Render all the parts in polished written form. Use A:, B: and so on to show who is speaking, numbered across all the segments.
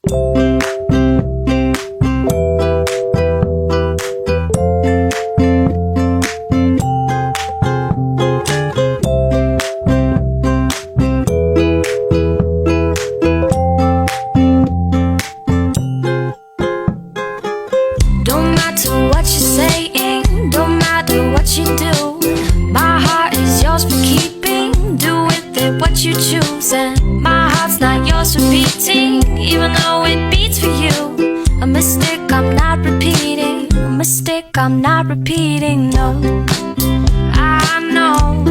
A: Don't matter what you're saying, don't matter what you do. My heart is yours for keeping. Do with it what you choose. And my heart's not yours for beating, even though it beats for you. A mistake I'm not repeating, a mistake I'm not repeating, no. I know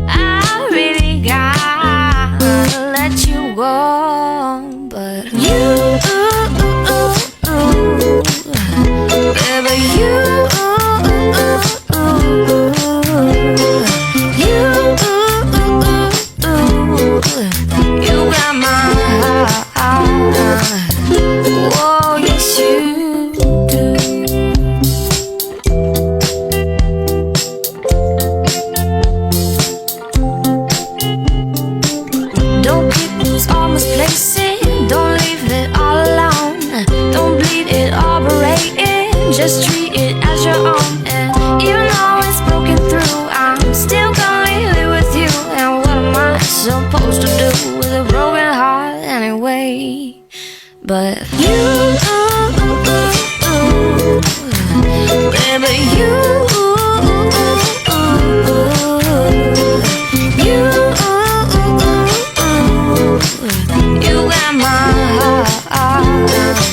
A: I really gotta let you go, but you, baby, you got my heart. Whoa, yes you do. Don't keep those arms placing, don't leave it all alone. Don't bleed it or berate it, just treat it as your own. And even though it's broken through, I'm still gonna leave it with you. And what am I supposed to do with a broken heart anyway? But you, baby, you got my heart.